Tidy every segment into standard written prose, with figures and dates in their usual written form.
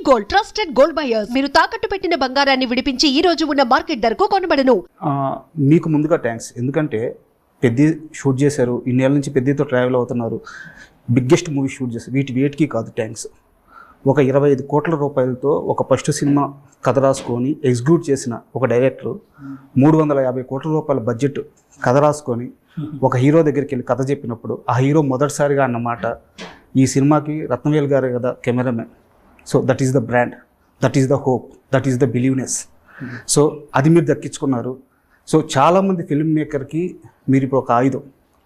Gold trusted gold buyers. మీరు తాకట్టు పెట్టిన బంగారాన్ని విడిపించి ఈ రోజు ఉన్న మార్కెట్ ధరకు కొనబడను. మీకు ముందుగా థ్యాంక్స్. ఎందుకంటే పెద్ద షూట్ చేశారు, ఇన్నేళ్ళ నుంచి పెద్దతో ట్రావెల్ అవుతున్నారు, బిగ్గెస్ట్ మూవీ షూట్ చేశారు. వీటికి కాదు థ్యాంక్స్. ఒక 25 కోట్ల రూపాయలతో ఒక ఫస్ట్ సినిమా కథ రాసుకొని ఎగ్జిక్యూట్ చేసిన ఒక డైరెక్టర్ 350 కోట్ల రూపాయల బడ్జెట్ కథ రాసుకొని ఒక హీరో దగ్గరికి వెళ్ళి కథ చెప్పినప్పుడు ఆ హీరో మొదటిసారిగా అన్నమాట, ఈ సినిమాకి రత్నవేల్ గారే కదా cameraman. So that is the brand, that is the hope, that is the believeness. So అది మీరు దక్కించుకున్నారు. సో చాలామంది ఫిల్మ్ మేకర్కి మీరు ఇప్పుడు ఒక ఆయుధం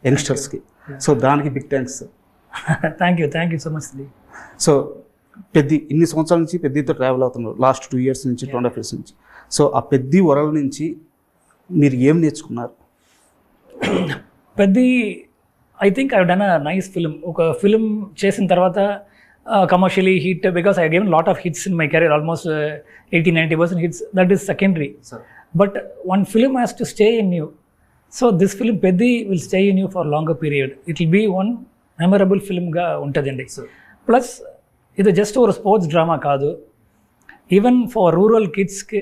యంగ్స్టర్స్కి. సో దానికి big thanks. Thank you so much. So ఇన్ని సంవత్సరాల నుంచి పెద్దతో ట్రావెల్ అవుతున్నారు, లాస్ట్ 2 years నుంచి 2.5 years నుంచి. సో ఆ పెద్ద వరల్డ్ నుంచి మీరు ఏం నేర్చుకున్నారు? I think I done a nice film. ఒక ఫిల్మ్ చేసిన తర్వాత commercially hit, because I given lot of hits in my career, almost 80-90% hits. That is secondary. But one film has to stay in you. So this film Peddi will stay in you for longer period. It will be one memorable ఫిల్మ్గా ఉంటుందండి. Plus ఇది just ఒక sports drama కాదు, even for rural కిడ్స్కి,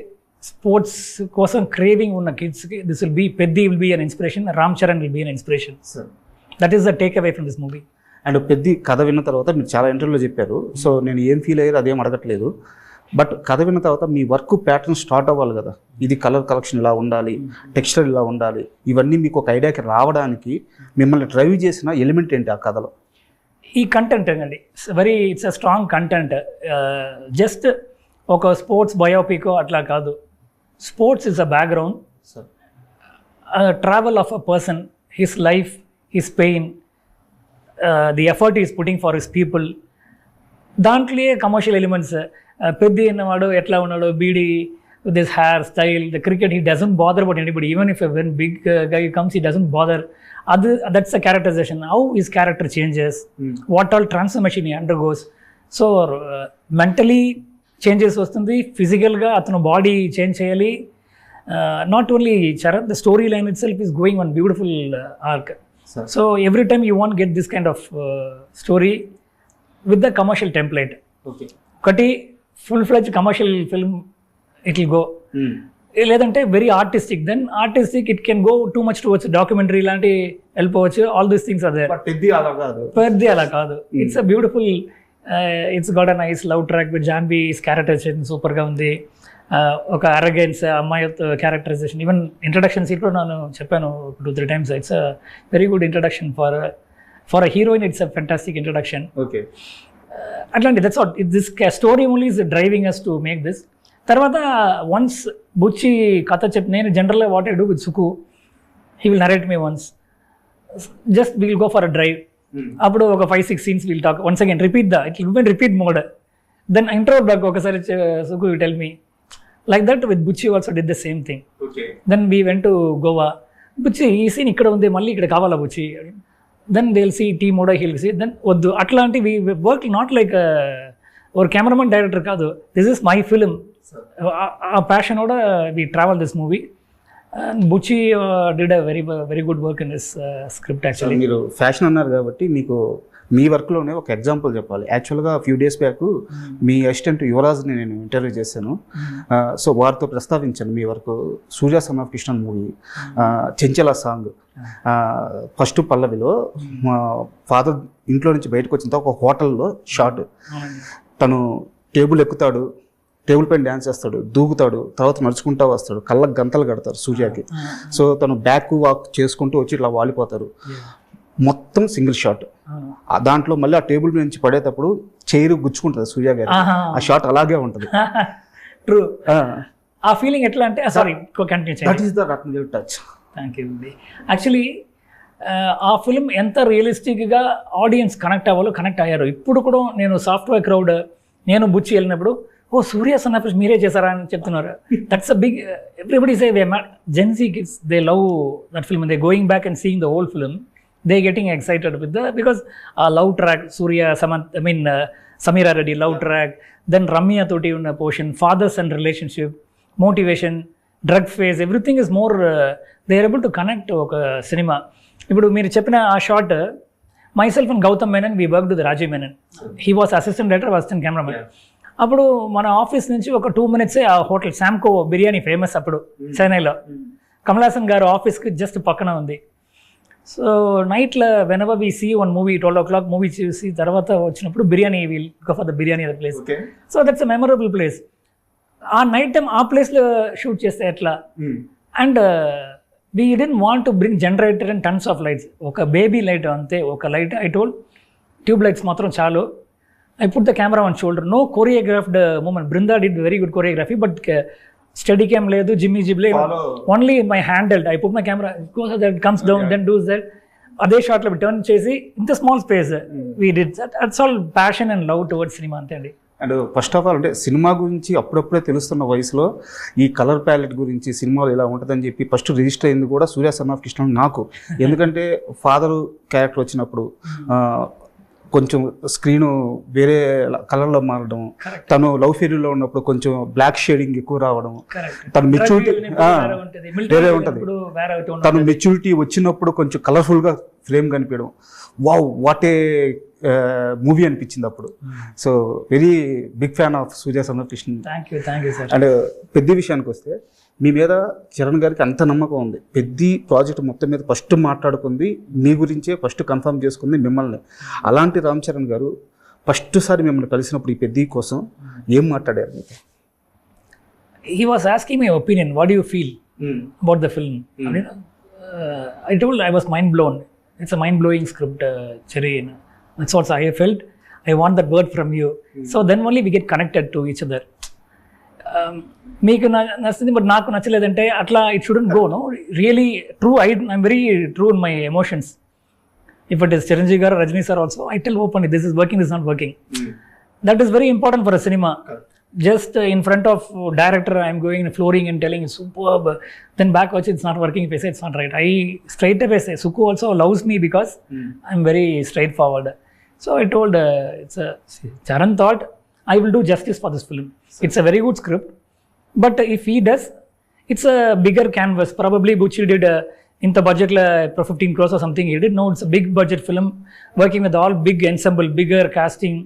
sports కోసం craving ఉన్న కిడ్స్కి this Peddi will be an inspiration. Ram Charan will be an inspiration. That is the take away from this movie. And పెద్ద కథ విన్న తర్వాత మీరు చాలా ఇంటర్వ్యూలో చెప్పారు. సో నేను ఏం ఫీల్ అయ్యారు అదేం అడగట్లేదు. బట్ కథ విన్న తర్వాత మీ వర్క్ ప్యాటర్న్ స్టార్ట్ అవ్వాలి కదా. ఇది కలర్ కలెక్షన్ ఇలా ఉండాలి, టెక్స్చర్ ఇలా ఉండాలి, ఇవన్నీ మీకు ఒక ఐడియాకి రావడానికి మిమ్మల్ని డ్రైవ్ చేసిన ఎలిమెంట్ ఏంటి ఆ కథలో? ఈ కంటెంట్ అండి, it's a strong content. Just ఒక స్పోర్ట్స్ బయోపిక్ అట్లా కాదు. Sports is a background, travel of a person, his life, his pain, the effort is putting for his people. దాంట్లో కమర్షియల్ ఎలిమెంట్స్. పెద్ద అన్నవాడు ఎట్లా ఉన్నాడు, beedi, with his hair style, the cricket, he doesn't bother about anybody. Even if when big guy comes, he doesn't bother. That's the characterization. How his character changes, what all transformation he undergoes. So mentally changes వస్తుంది, ఫిజికల్గా అతను body change చేయాలి. Not only Charan, the storyline itself is going on beautiful arc. So every time you want get this kind of story with the commercial template. ఒకటి full-fledged commercial film, it will go. లేదంటే very artistic, then artistic it can go too much towards documentary లాంటి వెళ్ళిపోవచ్చు. All these things are there. Peddi అలా కాదు. It's a beautiful, it's got a nice love track with Janhvi's characterization సూపర్గా ఉంది. ఒక arrogance అమ్మాయి characterisation, even introduction సీట్లో నేను చెప్పాను 2-3 times. It's a very good introduction for a heroine. It's a fantastic introduction. అట్లాంటి that's what this story only is driving us to make this. తర్వాత once Buchi కథ చెప్పి, నేను జనరల్గా what I do with Suku, he will narrate me once, just will go for a drive. అప్పుడు ఒక 5-6 scenes will talk once again, it will repeat mode. Then intro back ఒకసారి Suku will tell me like that. With Buchi also did the same thing. Then we went to Goa. Buchi ఈ scene ఇక్కడ ఉంది, మళ్ళీ ఇక్కడ కావాలా Buchi? Then they will see T mode, he'll see. Then వద్దు అట్లాంటి we work not like ఒక కెమెరామన్ డైరెక్టర్ కాదు. This is my film. ఆ ప్యాషనోட we travel this movie. And Buchi did a very good work in this script. Actually మీరు fashion అన్నారు కాబట్టి మీకు మీ వర్క్లోనే ఒక ఎగ్జాంపుల్ చెప్పాలి. యాక్చువల్గా ఫ్యూ డేస్ బ్యాక్ మీ అసిస్టెంట్ యువరాజ్ని నేను ఇంటర్వ్యూ చేశాను. సో వారితో ప్రస్తావించాను మీ work. Surya son of Krishnan movie, Chenchala song, first పల్లవిలో మా ఫాదర్ ఇంట్లో నుంచి బయటకు వచ్చిన ఒక హోటల్లో షాట్, తను టేబుల్ ఎక్కుతాడు, టేబుల్ పైన డ్యాన్స్ చేస్తాడు, దూకుతాడు, తర్వాత నడుచుకుంటూ వస్తాడు, కళ్ళకు గంతలు కడతారు సూర్యకి. సో తను బ్యాక్ వాక్ చేసుకుంటూ వచ్చి ఇట్లా వాలిపోతారు. మొత్తం సింగిల్ షాట్. దాంట్లో మళ్ళీ ఆ టేబుల్ నుంచి పడేటప్పుడు చైర్ గుచ్చుకుంటుంది సూర్య గారు. ఆ షాట్ అలాగే ఉంటుంది. ట్రూ. ఆ ఫీలింగ్ ఎట్లా అంటే, సారీ కంటిన్యూ చేయండి. That is the Rathnavel touch. Thank you అండి. యాక్చువల్లీ ఆ ఫిల్మ్ ఎంత రియలిస్టిక్గా ఆడియన్స్ కనెక్ట్ అవ్వాలో కనెక్ట్ అయ్యారు. ఇప్పుడు కూడా నేను సాఫ్ట్వేర్ క్రౌడ్, నేను బుచ్చి వెళ్ళినప్పుడు, ఓ సూర్య సన్ ఆఫ్ మీరే చేశారా అని చెప్తున్నారు. That's a big, everybody say gen Z kids, they love that film, they going back and seeing the whole film. They getting excited with because ఆ love track, Surya Sameera Reddy love track, then Ramya తోటి ఉన్న portion, father son relationship, motivation, drug phase, everything is more they are able to connect ఒక cinema. ఇప్పుడు మీరు చెప్పిన ఆ short, myself and Gautam Menon, we worked with Rajiv Menon. He was assistant director, assistant cameraman. అప్పుడు మన office నుంచి ఒక 2 minutes ఆ హోటల్ శాంకో బిర్యానీ ఫేమస్ అప్పుడు చెన్నైలో. కమల్ హాసన్ గారు ఆఫీస్కి జస్ట్ పక్కన ఉంది. సో నైట్లో whenever we see one movie 12 o'clock movie చూసి తర్వాత వచ్చినప్పుడు biryani will go for the biryani అద place. So that's a memorable place. ఆ నైట్ టైం ఆ ప్లేస్లో షూట్ చేస్తే ఎట్లా. And we didn't want to bring generator and tons of lights. ఒక బేబీ లైట్ అంతే, ఒక light. I told tube lights మాత్రం చాలు. I put the camera on shoulder. No choreographed movement. Brinda did very good choreography, but steady cam ledu, Jimmy Jib ledu. Only my handheld. I put my camera, it goes that, it comes down, then does that. Ade shot lo turn chesi in the small space we did that. That's all passion and love towards cinema ante andi. And first of all అంటే cinema గురించి అప్పుడప్పుడే తెలుస్తున్న వయసులో ఈ colour palette గురించి సినిమాలో ఇలా ఉంటుందని చెప్పి ఫస్ట్ రిజిస్టర్ అయింది కూడా సూర్య సన్ ఆఫ్ కృష్ణ నాకు. ఎందుకంటే ఫాదర్ క్యారెక్టర్ వచ్చినప్పుడు కొంచెం స్క్రీను వేరే కలర్లో మారడం, తను లవ్ ఫెయిరీలో ఉన్నప్పుడు కొంచెం బ్లాక్ షేడింగ్ ఎక్కువ రావడం, తను మెచ్యూరిటీ వేరే ఉంటుంది, తను మెచ్యూరిటీ వచ్చినప్పుడు కొంచెం కలర్ఫుల్గా ఫ్రేమ్ కనిపించడం, వావ్ వాట్ ఏ మూవీ అనిపించింది అప్పుడు. So very big fan of Surya son of Krishna. And పెద్ద విషయానికి వస్తే మీ మీద చరణ్ గారికి అంత నమ్మకం ఉంది. పెద్ద ప్రాజెక్ట్ మొత్తం మీద ఫస్ట్ మాట్లాడుకుంది మీ గురించే, ఫస్ట్ కన్ఫర్మ్ చేసుకుంది మిమ్మల్ని. అలాంటి రామ్ చరణ్ గారు ఫస్ట్ సారి మిమ్మల్ని కలిసినప్పుడు ఈ పెద్ద కోసం ఏం మాట్లాడారు మీకు? He was asking my opinion. What do you feel about the film? I told I was mind blown. It's a mind blowing script, Cherry. That's what I felt. I want that word from you. So then only we get connected to each other. మీకు నచ్చింది but నాకు నచ్చలేదంటే అట్లా it shouldn't go. No really true. I'm very true in my emotions. If it is Chiranjeevi garu, Rajini sir also, I tell open this is working, this not working. That is very important for a cinema. Just in front of director I am going and flooring and telling superb, then back watch it's not working. If I say it's not right, I straight away say Suku also loves me because I'm very straightforward. So I told Charan thought I will do justice for this film. It's a very good script, but if he does, it's a bigger canvas. Probably Bucci did in the budget for 15 crores or something he did. No, it's a big budget film working with all big ensemble, bigger casting,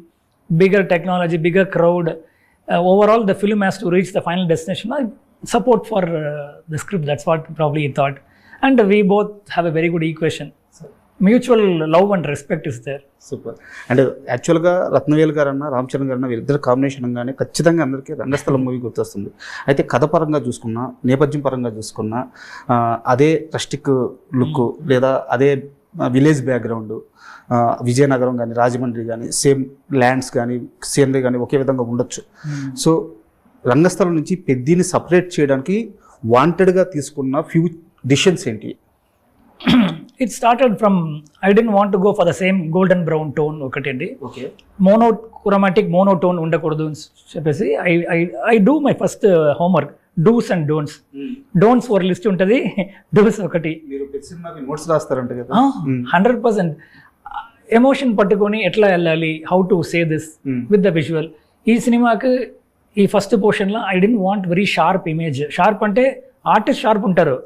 bigger technology, bigger crowd. Overall the film has to reach the final destination. Support for the script, that's what probably he thought. And we both have a very good equation. Mutual love and respect is there. Super. And యాక్చువల్గా రత్నవేల్ గారు అన్న, రామ్ చరణ్ గారు అన్న, వీరిద్దరు combination అనగానే ఖచ్చితంగా అందరికీ రంగస్థలం movie గుర్తొస్తుంది. అయితే కథ పరంగా చూసుకున్నా, నేపథ్యం పరంగా చూసుకున్నా, అదే రస్టిక్ లుక్ లేదా అదే విలేజ్ బ్యాక్గ్రౌండ్, విజయనగరం కానీ రాజమండ్రి కానీ సేమ్ ల్యాండ్స్ కానీ సీనరీ కానీ ఒకే విధంగా ఉండొచ్చు. సో రంగస్థలం నుంచి పెద్దిని సపరేట్ చేయడానికి వాంటెడ్గా తీసుకున్న ఫ్యూ డిసిషన్స్ ఏంటి? It started from I didn't want to go for the same golden brown tone ఒకటండి. ఓకే, monochromatic monotone ఉండకూడదు అని చెప్పేసి I do my first homework, do's and don'ts. Don'ts for list ఉంటుంది, do's ఒకటి. మీరు పెద్ద సినిమాకి నోట్స్ రాస్తారంట కదా? 100%. ఎమోషన్ పట్టుకొని ఎట్లా వెళ్ళాలి, how to say this with the visual. ఈ సినిమాకి ఈ ఫస్ట్ పోర్షన్లో I didn't want very sharp image. Sharp అంటే ఆర్టిస్ట్ షార్ప్ ఉంటారు.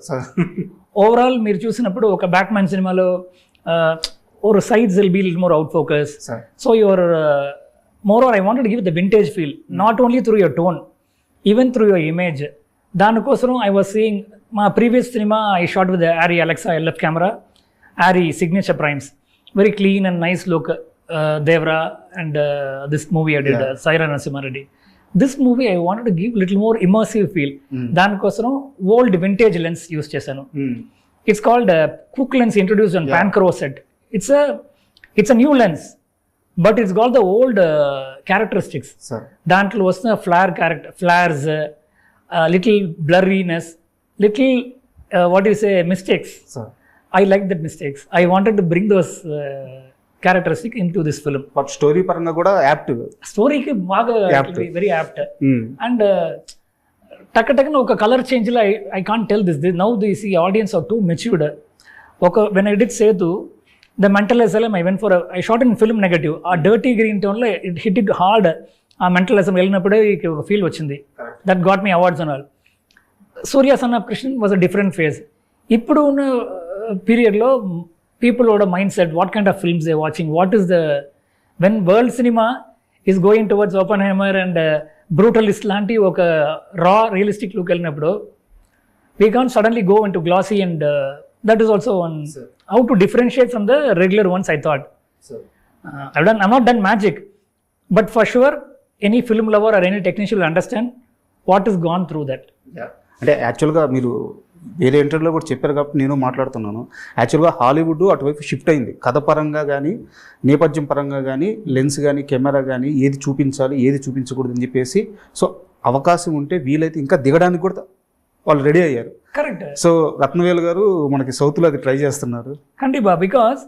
ఓవరాల్ మీరు చూసినప్పుడు ఒక బ్యాక్ మ్యాన్ సినిమాలో or sides will be little more out focus. So your more or I wanted to give the vintage feel, not only through your tone, even through your image. దానికోసం I was seeing మా previous cinema I shot with ary Alexa LF camera, ary signature primes, very clean and nice look. Devra and this movie I did, Saira Narasimha Reddy. This movie I wanted to give little more immersive feel. దానికోసం old vintage lens use చేశాను. It's called Cook lens introduced on Pancro set. It's a new lens, but it's got the old characteristics. దాంట్లో వస్తున్న flares, little blurriness, little what do you say, mistakes. I like that mistakes. I wanted to bring those characteristics into this film. But story paranga kuda apt. Story ki baga very apt. And takka oka color change la I can't tell this. Now the see audience are too matured. When I did Setu, the mental asylum I went for I shot in film negative. A dirty green tone la it hit it hard. A mental asylum elinapude oka feel vachindi. That got me awards and all. Surya Son of Krishna was a different phase. Ippudu ఉన్న పీరియడ్లో people ఓడ mindset, what kind of films they watching, what is the when world cinema is going towards Oppenheimer and Brutalist లాంటి ఒక raw realistic look వెళ్ళినప్పుడు we can suddenly go into glossy and that is also one how to differentiate from the regular ones I thought I'm not done magic, but for sure any film lover or any technician will understand what has gone through that. అంటే యాక్చువల్గా మీరు వేరే ఇంటర్వ్యూలో కూడా చెప్పారు కాబట్టి నేను మాట్లాడుతున్నాను. యాక్చువల్గా హాలీవుడ్ అటువైపు షిఫ్ట్ అయింది, కథ పరంగా కానీ నేపథ్యం పరంగా కానీ లెన్స్ కానీ కెమెరా కానీ ఏది చూపించాలి ఏది చూపించకూడదు అని చెప్పేసి, సో అవకాశం ఉంటే వీలైతే ఇంకా దిగడానికి కూడా వాళ్ళు రెడీ అయ్యారు. కరెక్ట్. సో రత్నవేలు గారు మనకి సౌత్లో అది ట్రై చేస్తున్నారు. కండిపా, బికాస్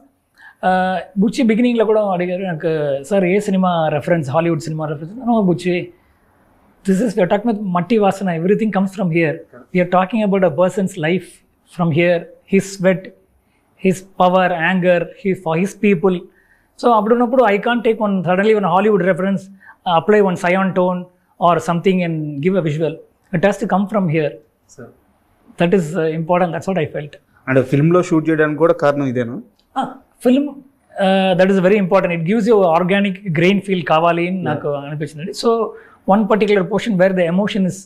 బుచ్చి బిగినింగ్లో కూడా అడిగారు నాకు, సార్ ఏ cinema reference, Hollywood cinema reference? No Buchi, this is talking with మట్టి వాసన, everything comes from here. We're talking about a person's life from here, his sweat, his power, anger, for his people. So అప్పుడున్నప్పుడు I can't take one suddenly one Hollywood reference, apply one cyan tone or something and give a visual. It has to come from here. That is important. That's what I felt. And ఫిల్మ్లో shoot చేయడానికి కూడా కారణం ఇదేనా? Film that is very important. It gives you organic grain feel కావాలి అని నాకు అనిపించింది. So one particular portion where the emotion is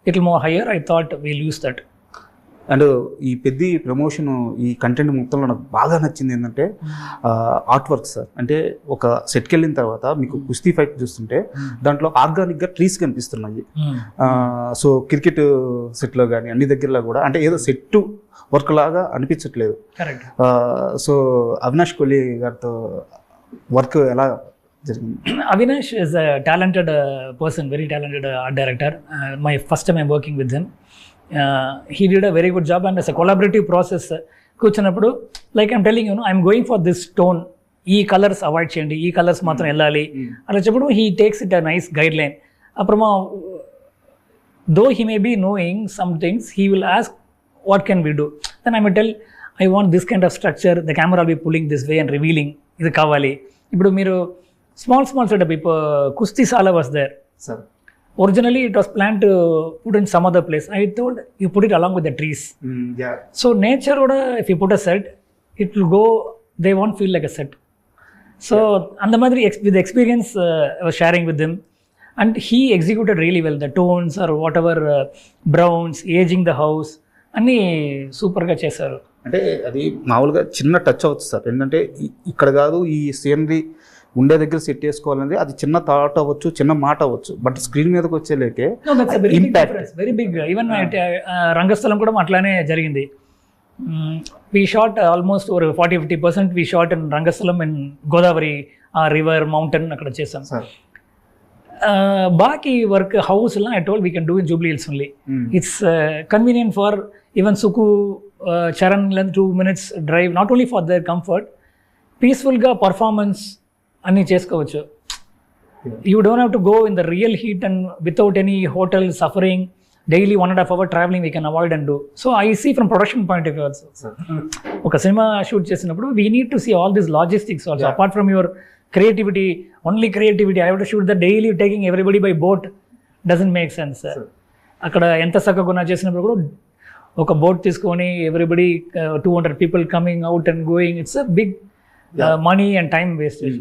little more higher, I thought we'll use that. And ఈ పెద్ద ప్రమోషన్ ఈ కంటెంట్ మొత్తంలో నాకు బాగా నచ్చింది ఏంటంటే ఆర్ట్ వర్క్ సార్. అంటే ఒక సెట్కి వెళ్ళిన తర్వాత మీకు కుస్తీ ఫైట్ చూస్తుంటే దాంట్లో ఆర్గానిక్గా ట్రీస్ కనిపిస్తున్నాయి. సో క్రికెట్ సెట్లో కానీ అన్ని దగ్గరలో కూడా అంటే ఏదో సెట్ వర్క్ లాగా అనిపించట్లేదు. సో అవినాష్ కోహ్లీ గారితో వర్క్ ఎలా జరిగింది? Avinash is a talented person, very talented art director. My first time I'm working with him. He did a very good job, and as a collaborative process కూర్చున్నప్పుడు like I'm telling you no I'm going for this tone, ఈ colours avoid చేయండి, ఈ colours మాత్రం వెళ్ళాలి అలా చెప్పడం. He takes it a nice guideline. అప్పుడమా though he may be knowing some things, he will ask what can we do. Then I will tell I want this kind of structure, the camera be pulling this way and revealing, ఇది కావాలి. ఇప్పుడు మీరు small setup, ఇప్పుడు కుస్తీ సాలా was there. Originally, it was planned to put in some other place. I told you put it along with the trees. So nature, if you put a set, it will go. They won't feel like a set. So and the madri with the experience I was sharing with them, and he executed really well. The tones or whatever browns, aging the house, అన్నీ సూపర్గా చేశారు. అంటే అది మామూలుగా చిన్న touch అవుతుంది sir. ఏంటంటే ఇక్కడ కాదు ఈ సీనరీ ఉండే దగ్గర సెట్ చేసుకోవాలంటే అది చిన్న థాట్ అవ్వచ్చు, చిన్న మాట అవ్వచ్చు, బట్ స్క్రీన్ మీదకి వచ్చేలేకే impact very big. Even Rangasthalam కూడా అట్లానే జరిగింది. వీ షాట్ ఆల్మోస్ట్ ఒక 40-50% we shot in Rangasthalam, in Godavari, ఆ రివర్, మౌంటైన్ అక్కడ చేసాం. బాకీ వర్క్ హౌస్లో I told we can do in Jubilee Hills only. It's convenient for even Suku, Charan, 2 minutes drive, not only for their comfort, పీస్ఫుల్గా పర్ఫార్మెన్స్ అన్నీ చేసుకోవచ్చు. You don't have to go in the real heat and without any hotel suffering. Daily 1.5 hour travelling we can avoid and do. So I see from production point of view also. ఒక సినిమా shoot చేసినప్పుడు we need to see all this logistics also. Apart from your creativity, only creativity, I have to shoot the daily taking everybody by boat, doesn't make sense. అక్కడ ఎంత చక్కగా చేసినప్పుడు కూడా ఒక boat తీసుకొని everybody 200 people coming out and going, it's a big money and time wastage.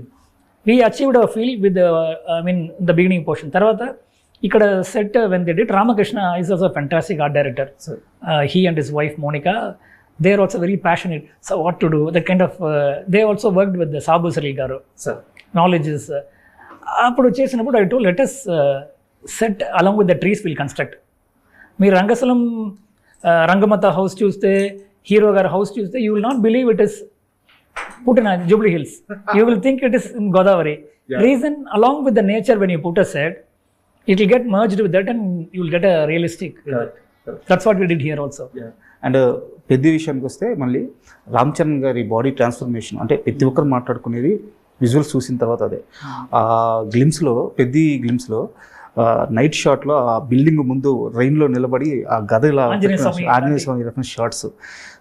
We achieved a feel with the, I mean, the beginning portion. తర్వాత ఇక్కడ set when they did, Ramakrishna is also a fantastic art director. He and his wife Monica, they are also very passionate. So what to do, that kind of they also worked with the Sabu Saril garu. Knowledge is అప్పుడు చేసినప్పుడు I told, let us set along with the trees we'll construct. మీరు రంగస్థలం రంగమత house చూస్తే, hero గారి house చూస్తే, you will not believe it is put in Jubilee Hills. You will think it is in Godavari. Reason, along with the nature, when you put a set, it will get merged with that and you will get a realistic. That's what we did here also. And పెద్ద విషయానికి వస్తే మళ్ళీ రామ్ చరణ్ గారి body transformation, అంటే ప్రతి ఒక్కరు మాట్లాడుకునేది visuals చూసిన తర్వాత అదే. ఆ గ్లిమ్స్లో, పెద్ద గ్లిమ్స్లో నైట్ షాట్లో ఆ బిల్డింగ్ ముందు రైన్లో నిలబడి ఆ గద ఇలా ఆంజనేయ స్వామి రెఫరెన్స్ షార్ట్స్,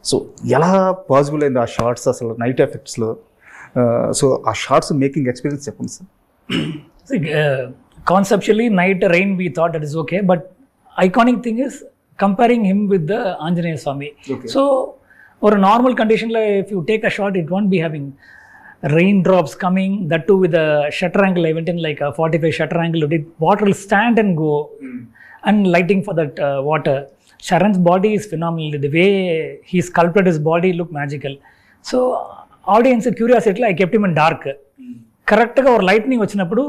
సో ఎలా పాసిబుల్ అయింది ఆ షార్ట్స్ అసలు నైట్ ఎఫెక్ట్స్లో? సో ఆ షార్ట్స్ మేకింగ్ ఎక్స్పీరియన్స్ చెప్పండి sir. Conceptually, night rain we thought that is okay, but iconic thing is comparing him with the Anjaneya Swami. So, or a normal condition, like if you take a shot, it won't be having. raindrops coming, that too with a shutter angle. I went in like a 45 shutter angle. Did water will stand and go, and lighting for that water. Sharan's body is phenomenal. The way he sculpted his body looked magical. So audience curiosity, I kept him in dark. Correct ga or lightning vachinappudu,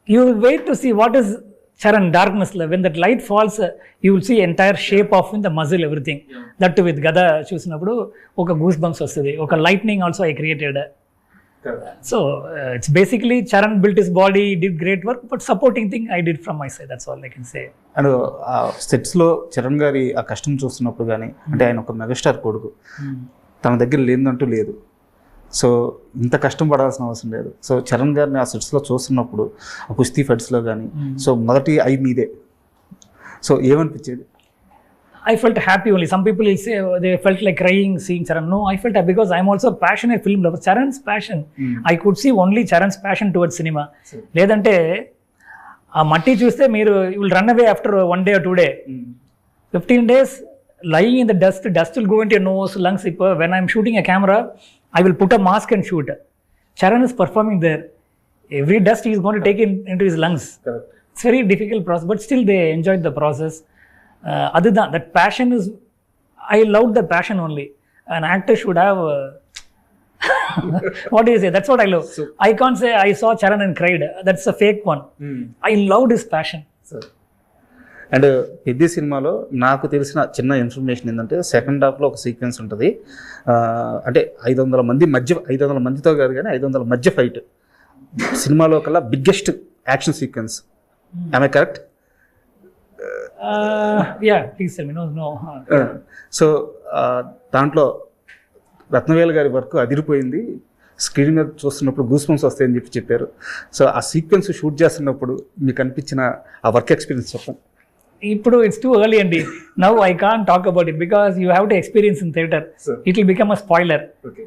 you will wait to see what is Charan darkness. When that light falls, you will see entire shape of the muzzle, everything. That too with Gada చూసినప్పుడు ఒక goose bumps వస్తుంది. ఒక lightning also I created. So it's basically Charan built his body, did great work, but supporting thing I did from my side. That's all I can say. And సెట్స్లో చరణ్ గారి ఆ కష్టం చూస్తున్నప్పుడు కానీ, అంటే ఆయన ఒక మెగాస్టార్ కొడుకు, తన దగ్గర లేదంటూ లేదు. సో ఇంత కష్టం పడాల్సిన అవసరం లేదు. సో చరణ్ గారిని ఆ సెట్స్లో చూస్తున్నప్పుడు, ఆ కుస్తీ ఫైట్స్లో కానీ, సో మొదటి ఐ మీదే. So ఏమనిపించేది? I felt happy only. Some people will say they felt like crying seeing Charan. No, I felt happy because I'm also a passionate film lover. Charan's passion. I could see only Charan's passion towards cinema. లేదంటే ఆ మట్టి చూస్తే మీరు you will run away after 1 day or 2 days. 15 days lying in the dust will go into your nose, lungs. When I'm shooting a camera, I will put a mask and shoot. Charan is performing there. Every dust he is going to take into his lungs. Correct. It's very difficult process, but still they enjoyed the process. Other than that, passion is, I loved the passion only. An actor should have, what do you say? That's what I love. So, I can't say I saw Charan and cried. That's a fake one. I loved his passion. And పెద్ద సినిమాలో నాకు తెలిసిన చిన్న information ఏంటంటే, second హాఫ్లో ఒక sequence ఉంటుంది. అంటే 500 మందితో కాదు కానీ 500 మధ్య ఫైట్. సినిమాలో కల్లా బిగ్గెస్ట్ యాక్షన్ సీక్వెన్స్. ఆమె correct? Yeah, please tell me. No. So దాంట్లో రత్నవేలు గారి వర్క్ అదిరిపోయింది. స్క్రీన్ మీద చూస్తున్నప్పుడు గూస్ బంప్స్ వస్తాయని చెప్పారు. సో ఆ సీక్వెన్స్ షూట్ చేస్తున్నప్పుడు మీకు అనిపించిన ఆ వర్క్ ఎక్స్పీరియన్స్ చెప్పండి. ఇప్పుడు it's too early and now I can't talk about it because you have to experience in theatre. It will become a spoiler. Okay.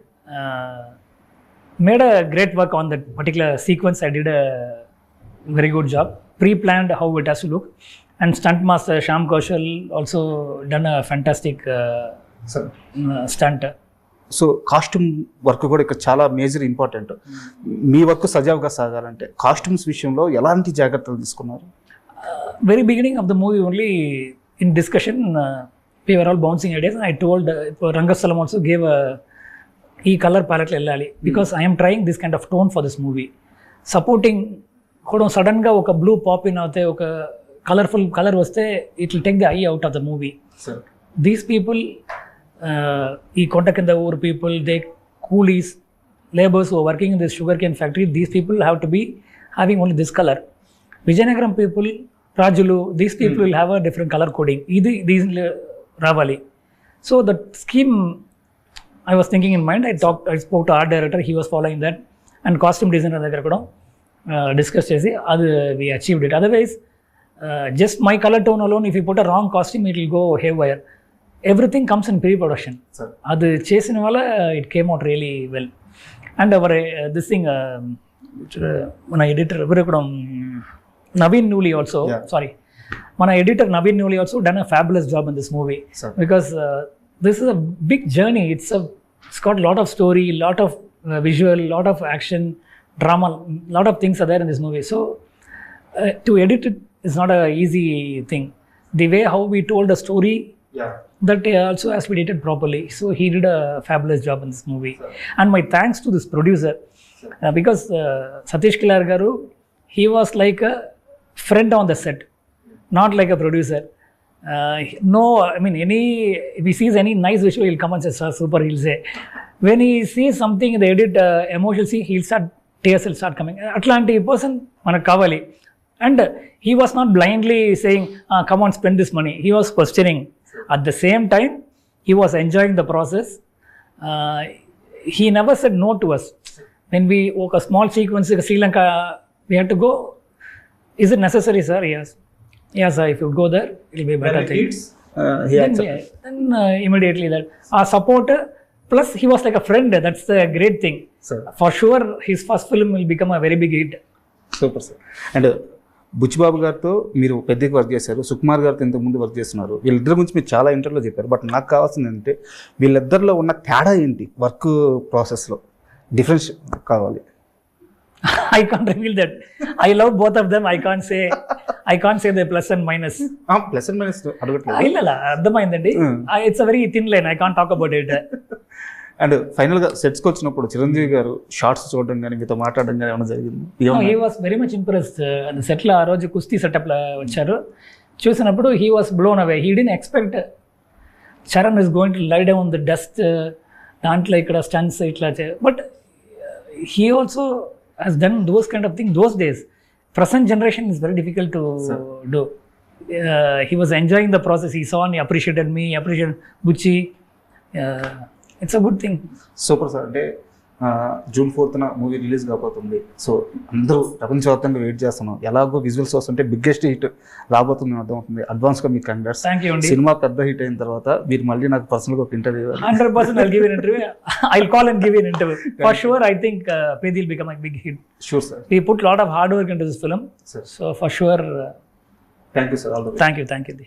Made a great work on that particular sequence. I did a very good job. Pre-planned how it has to look. And stunt master Shyam Kaushal also done a fantastic stunt. So costume work కూడా ఇక్కడ చాలా major important. మీ work సజావుగా సాగాలంటే costumes విషయంలో ఎలాంటి జాగ్రత్తలు తీసుకున్నారు? Very beginning of the movie only, in discussion, we were all bouncing ideas, and I told Rangastalam also gave a color palette ellali because I am trying this kind of tone for this movie. Supporting kodam sudden ga oka blue pop in avute oka colorful color vaste, it will take the eye out of the movie. Sir. These people, ee Kontakinda Oor people, they coolies, laborers who are working in this sugarcane factory, these people have to be having only this color. Vijayanagaram people, Rajulu, these people will have a different color coding. These Ravali. So the scheme I was thinking in mind, I spoke to art director, he was following that, and costume designer దగ్గర కూడా discuss చేసి అది we achieved it. Otherwise, just my color tone alone, if you put a wrong costume, it will go haywire. Everything comes in pre-production. అది చేసిన వల్ల it came out really well. And our this thing, మన editor ఎవరు కూడా Naveen Nooli also, sorry, my editor Naveen Nooli also done a fabulous job in this movie. Because this is a big journey. It's got a lot of story, lot of visual, lot of action, drama, lot of things are there in this movie. So to edit it is not a easy thing. The way how we told the story, that also has to be edited properly. So he did a fabulous job in this movie. And my thanks to this producer, because Satish Kilar garu, he was like a friend on the set, not like a producer. No, I mean, if he sees any nice visual, he'll come and say, "Sir, super," he'll say. When he sees something in the edit, emotional scene, tears will start coming. Atlanti person, manaku kavali. And he was not blindly saying, "Come on, spend this money." He was questioning. At the same time, he was enjoying the process. He never said no to us. When we walk a small sequence in Sri Lanka, we had to go. Is it necessary, sir? Yes. Yes, sir. If you go there, it will be a better thing. Then immediately that our support, plus he was like a friend. That's the great thing. Sir. For sure, his first film will become a very big hit. Super sir. And Buchibabu గారితో మీరు పెద్దకి work చేశారు, సుకుమార్ గారితో ఇంతకుముందు work చేస్తున్నారు. వీళ్ళిద్దరి గురించి మీరు చాలా ఇంటర్వ్యూలో చెప్పారు. బట్ నాకు కావాల్సింది ఏంటంటే వీళ్ళిద్దరిలో ఉన్న తేడా ఏంటి వర్క్ ప్రాసెస్లో? డిఫరెన్స్ కావాలి. I can't reveal that. I love both of them. I can't say the plus and minus. Plus and minus అడగట్లేదు. ಇಲ್ಲ అర్థమైందండి. It's a very thin line. I can't talk about it. And ఫైనల్గా సెట్స్కి వచ్చినప్పుడు చిరంజీవి గారు shorts చూడడం కానీ మీతో మాట్లాడడం కానీ ఏమైనా జరిగింది? He was very much impressed. సెట్లో ఆ రోజు కుస్తీ సెటప్లో వచ్చారు. చూసినప్పుడు he was blown away. He didn't expect Charan is going to lie down the dust, దాంట్లో ఇక్కడ స్టన్స్ ఇట్లా. But he also has done those kind of things those days. Present generation is very difficult to do. He was enjoying the process. He saw and he appreciated me, appreciated Bucci. It's a good thing. Super sir. అంటే June 4th movie release కాబోతుంది. So అందరూ ప్రపంచవ్యాప్తంగా wait చేస్తున్నాం. ఎలాగో visuals వస్తుంటే biggest hit రాబోతుంది అర్థమవుతుంది. అడ్వాన్స్గా మీకు కంగ్రాట్స్. Thank you అండి. సినిమా పెద్ద హిట్ అయిన తర్వాత మీరు మళ్ళీ నాకు పర్సనల్గా ఒక interview 100% I'll give you an interview. I'll call and give you an interview. For sure, I think Pedi will become a big hit. Sure sir. We put a lot of hard work into this film. Sir. So for sure, thank you sir. All the thank you.